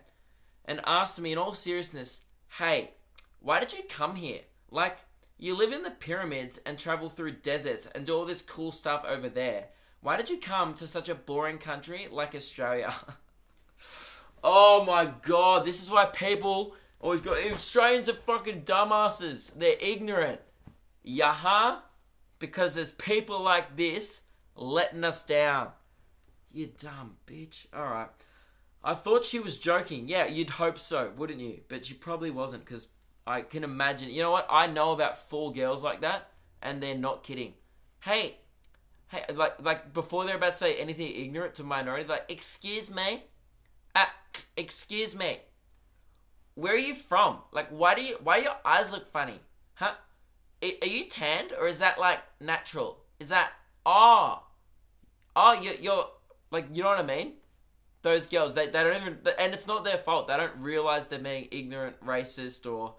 And asked me in all seriousness, hey, why did you come here? Like, you live in the pyramids and travel through deserts and do all this cool stuff over there. Why did you come to such a boring country like Australia? Oh my god, this is why people always go, Australians are fucking dumbasses. They're ignorant. Yaha? Because there's people like this letting us down. You dumb bitch. Alright. I thought she was joking. Yeah, you'd hope so, wouldn't you? But she probably wasn't, because I can imagine. You know what? I know about 4 girls like that, and they're not kidding. Hey, like before they're about to say anything ignorant to minority, like, excuse me, where are you from? Like, why your eyes look funny? Huh? Are you tanned, or is that like natural? Is that you're like, you know what I mean? Those girls, they don't even, and it's not their fault. They don't realize they're being ignorant, racist, or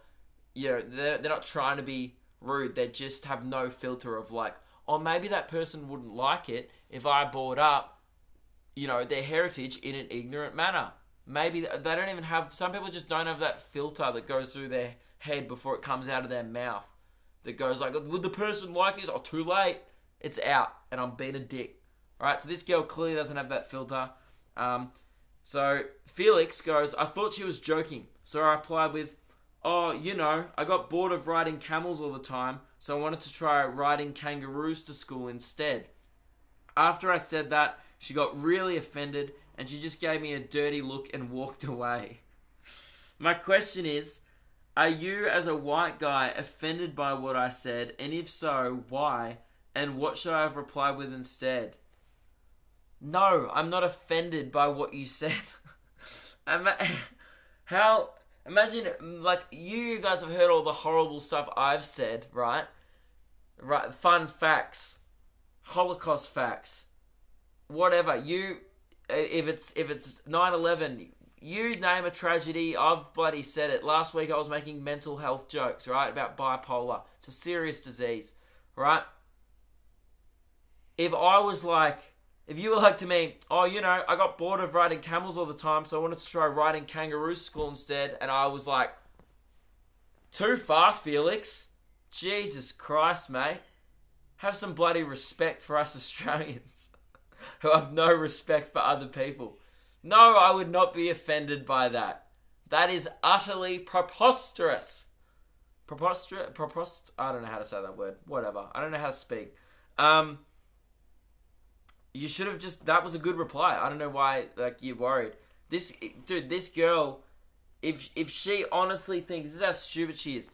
they're not trying to be rude. They just have no filter of like, or maybe that person wouldn't like it if I brought up, their heritage in an ignorant manner. Maybe they don't even have, some people just don't have that filter that goes through their head before it comes out of their mouth. That goes like, would the person like this? Oh, too late. It's out, and I'm being a dick. Alright, so this girl clearly doesn't have that filter. So Felix goes, I thought she was joking. So I replied with, oh, I got bored of riding camels all the time, so I wanted to try riding kangaroos to school instead. After I said that, she got really offended, and she just gave me a dirty look and walked away. My question is, Are you, as a white guy, offended by what I said? And if so, why? And what should I have replied with instead? No, I'm not offended by what you said. Imagine, like, you guys have heard all the horrible stuff I've said, right? Right, fun facts, Holocaust facts, whatever. If it's 9/11, you name a tragedy, I've bloody said it. Last week I was making mental health jokes, right, about bipolar. It's a serious disease, right? If you were like to me, oh, I got bored of riding camels all the time, so I wanted to try riding kangaroo school instead, and I was like, too far, Felix. Jesus Christ, mate. Have some bloody respect for us Australians who have no respect for other people. No, I would not be offended by that. That is utterly preposterous. I don't know how to say that word. Whatever. I don't know how to speak. You should have that was a good reply. I don't know why, you're worried. This girl, if she honestly thinks, this is how stupid she is.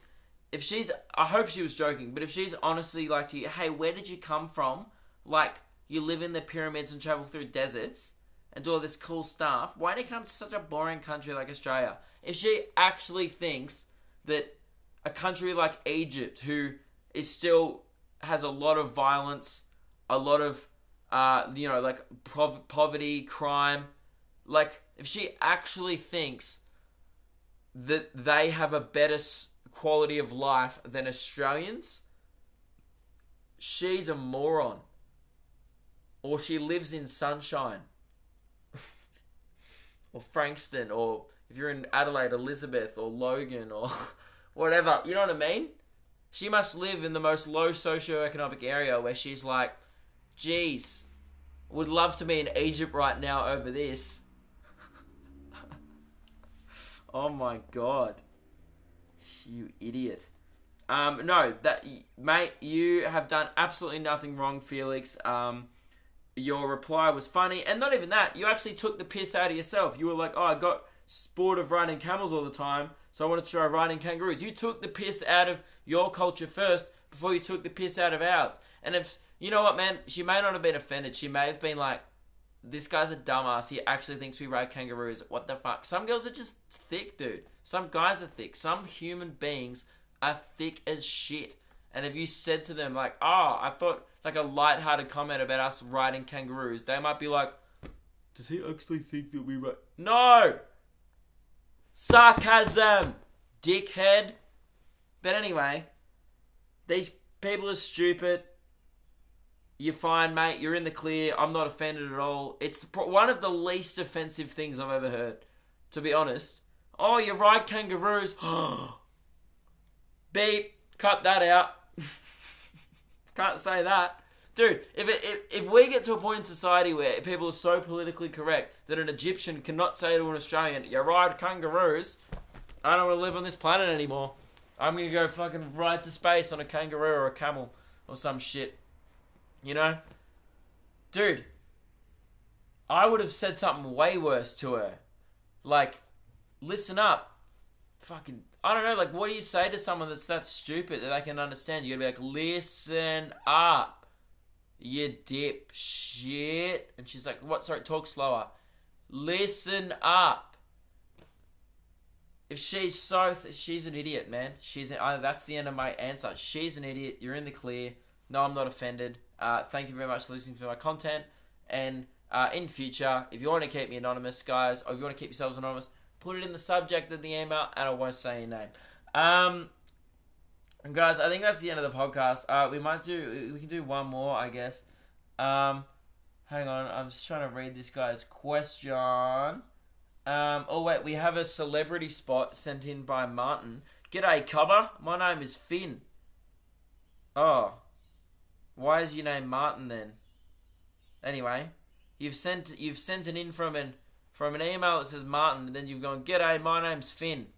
I hope she was joking, but if she's honestly like to you, hey, where did you come from? Like, you live in the pyramids and travel through deserts and do all this cool stuff. Why do you come to such a boring country like Australia? If she actually thinks that a country like Egypt, who is still has a lot of violence, a lot of, poverty, crime, if she actually thinks that they have a better quality of life than Australians, she's a moron. Or she lives in Sunshine. Or Frankston, or if you're in Adelaide, Elizabeth, or Logan, or whatever. You know what I mean? She must live in the most low socioeconomic area where she's like, geez, would love to be in Egypt right now over this. Oh my God. You idiot. No, mate, you have done absolutely nothing wrong, Felix. Your reply was funny, and not even that, you actually took the piss out of yourself. You were like, oh, I got bored of riding camels all the time, so I wanted to try riding kangaroos. You took the piss out of your culture first before you took the piss out of ours. And if, you know what, man, she may not have been offended. She may have been like, this guy's a dumbass. He actually thinks we ride kangaroos. What the fuck? Some girls are just thick, dude. Some guys are thick. Some human beings are thick as shit. And if you said to them, like, oh, I thought, like, a lighthearted comment about us riding kangaroos, they might be like, does he actually think that we ride? No! Sarcasm, dickhead. But anyway, these people are stupid. You're fine, mate. You're in the clear. I'm not offended at all. It's one of the least offensive things I've ever heard, to be honest. Oh, you ride kangaroos. Beep. Cut that out. Can't say that. Dude, if we get to a point in society where people are so politically correct that an Egyptian cannot say to an Australian, you ride kangaroos, I don't want to live on this planet anymore. I'm going to go fucking ride to space on a kangaroo or a camel or some shit. You know? Dude, I would have said something way worse to her. Like, listen up. Fucking, I don't know, like, what do you say to someone that's that stupid that they can understand? You gotta be like, listen up, you dip shit. And she's like, what? Sorry, talk slower. Listen up. If she's she's an idiot, man. That's the end of my answer. She's an idiot. You're in the clear. No, I'm not offended. Thank you very much for listening to my content. And in future, if you want to keep me anonymous, guys, or if you want to keep yourselves anonymous, put it in the subject of the email, and I won't say your name. And guys, I think that's the end of the podcast. We can do one more, I guess. Hang on, I'm just trying to read this guy's question. Oh wait, we have a celebrity spot sent in by Martin. G'day, Cubber. My name is Finn. Oh, why is your name Martin then? Anyway, you've sent it in from an email that says Martin, and then you've gone, g'day, my name's Finn.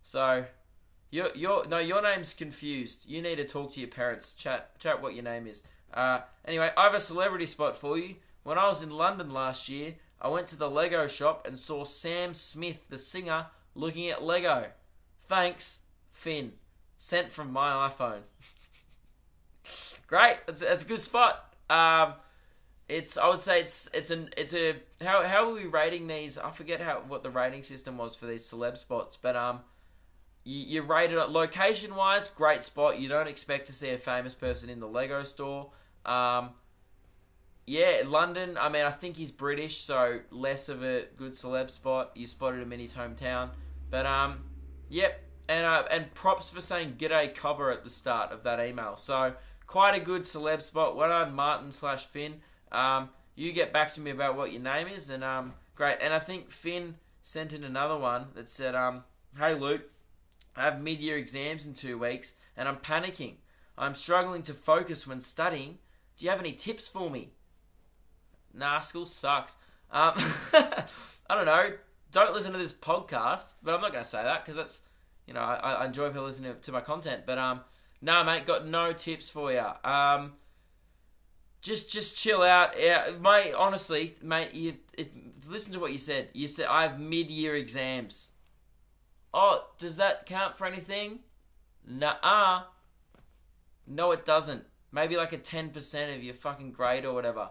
So, your name's confused. You need to talk to your parents. Chat what your name is. Anyway, I have a celebrity spot for you. When I was in London last year, I went to the Lego shop and saw Sam Smith, the singer, looking at Lego. Thanks, Finn. Sent from my iPhone. Great. It's a good spot. I would say it's a how are we rating these? I forget what the rating system was for these celeb spots, but you rate it location wise, great spot. You don't expect to see a famous person in the Lego store. Yeah, London, I mean, I think he's British, so less of a good celeb spot. You spotted him in his hometown. But, yep. And props for saying G'day Cobber at the start of that email. So, quite a good celeb spot. When I'm Martin/Finn, you get back to me about what your name is, and, great. And I think Finn sent in another one that said, hey Luke, I have mid-year exams in 2 weeks, and I'm panicking. I'm struggling to focus when studying. Do you have any tips for me? Nah, school sucks. I don't know. Don't listen to this podcast, but I'm not going to say that because that's, you know, I enjoy people listening to my content. But nah, mate, got no tips for you. Just chill out. Yeah, mate. Honestly, mate, listen to what you said. You said I have mid-year exams. Oh, does that count for anything? Nuh-uh. No, it doesn't. Maybe like a 10% of your fucking grade or whatever.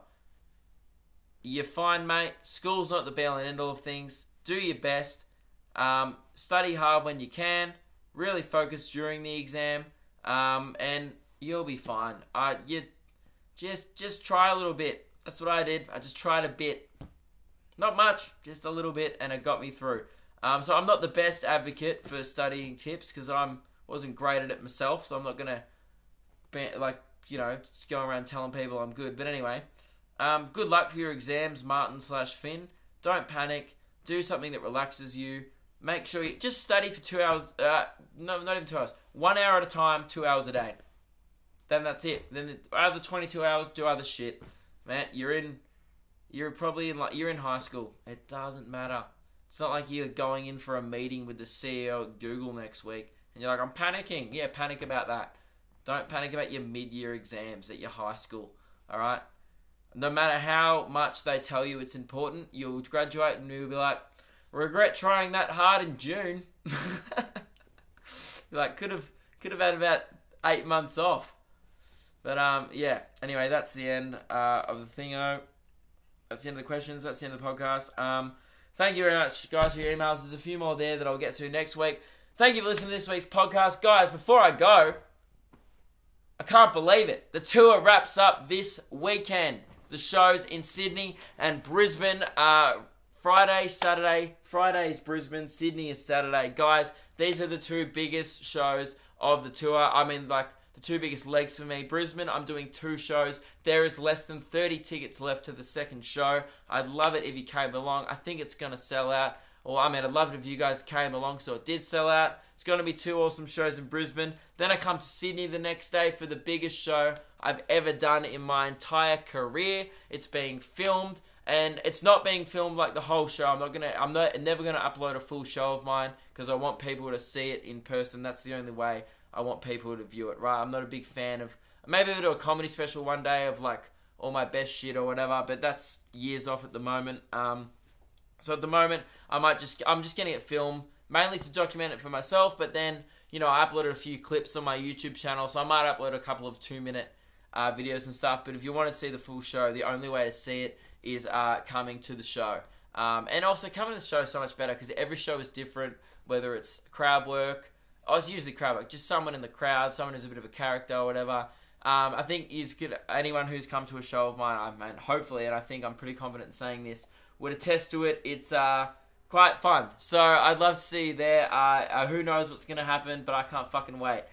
You're fine, mate. School's not the be-all and end-all of things. Do your best. Study hard when you can. Really focus during the exam. And you'll be fine. You just try a little bit. That's what I did. I just tried a bit. Not much, just a little bit, and it got me through. So I'm not the best advocate for studying tips because I wasn't great at it myself. So I'm not gonna just go around telling people I'm good. But anyway. Good luck for your exams, Martin/Finn. Don't panic. Do something that relaxes you. Make sure you just study for 2 hours. No, not even 2 hours. 1 hour at a time, 2 hours a day. Then that's it. Then the other 22 hours, do other shit. Man, you're in high school. It doesn't matter. It's not like you're going in for a meeting with the CEO at Google next week and you're like, I'm panicking. Yeah, panic about that. Don't panic about your mid-year exams at your high school. All right. No matter how much they tell you it's important, you'll graduate and you'll be like, regret trying that hard in June. You're like, could have had about 8 months off. But yeah. Anyway, that's the end of the thingo. That's the end of the questions. That's the end of the podcast. Thank you very much, guys, for your emails. There's a few more there that I'll get to next week. Thank you for listening to this week's podcast, guys. Before I go, I can't believe it. The tour wraps up this weekend. The shows in Sydney and Brisbane Friday, Saturday. Friday is Brisbane, Sydney is Saturday. Guys, these are the two biggest shows of the tour. I mean, like, the two biggest legs for me. Brisbane, I'm doing 2 shows. There is less than 30 tickets left to the second show. I'd love it if you came along. I think it's going to sell out. Well, I mean, I'd love it if you guys came along, so it did sell out. It's going to be 2 awesome shows in Brisbane. Then I come to Sydney the next day for the biggest show I've ever done in my entire career. It's being filmed, and it's not being filmed like the whole show. I'm never gonna upload a full show of mine because I want people to see it in person. That's the only way I want people to view it, right? I'm not a big fan of. Maybe I'll do a comedy special one day of like all my best shit or whatever, but that's years off at the moment. So at the moment, I'm just getting it filmed, mainly to document it for myself, but then, you know, I uploaded a few clips on my YouTube channel, so I might upload a couple of 2-minute videos and stuff, but if you want to see the full show, the only way to see it is coming to the show. And also, coming to the show is so much better, because every show is different, whether it's crowd work, it's usually crowd work, just someone in the crowd, someone who's a bit of a character or whatever. I think anyone who's come to a show of mine, hopefully, and I think I'm pretty confident in saying this, would attest to it. It's quite fun. So I'd love to see you there. Who knows what's going to happen, but I can't fucking wait.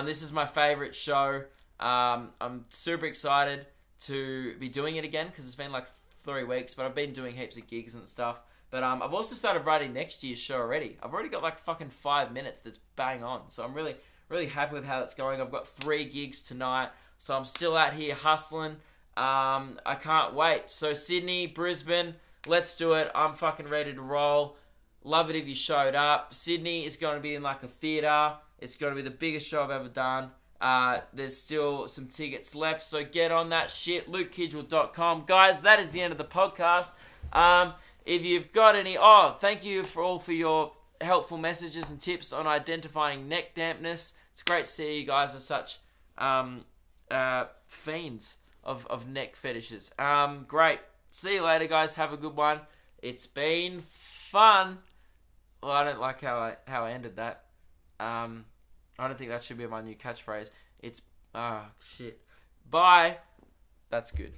This is my favourite show. I'm super excited to be doing it again because it's been like 3 weeks, but I've been doing heaps of gigs and stuff. But I've also started writing next year's show already. I've already got like fucking 5 minutes that's bang on. So I'm really, really happy with how that's going. I've got 3 gigs tonight, so I'm still out here hustling. I can't wait. So Sydney, Brisbane, let's do it. I'm fucking ready to roll. Love it if you showed up. Sydney is going to be in like a theatre. It's going to be the biggest show I've ever done. There's still some tickets left, so get on that shit. luke.kidgell.com. Guys, that is the end of the podcast. If you've got any... thank you for your helpful messages and tips on identifying neck dampness. It's great to see you guys are such fiends of neck fetishes. Great. See you later, guys. Have a good one. It's been fun. Well, I don't like how I ended that. I don't think that should be my new catchphrase. It's shit. Bye. That's good.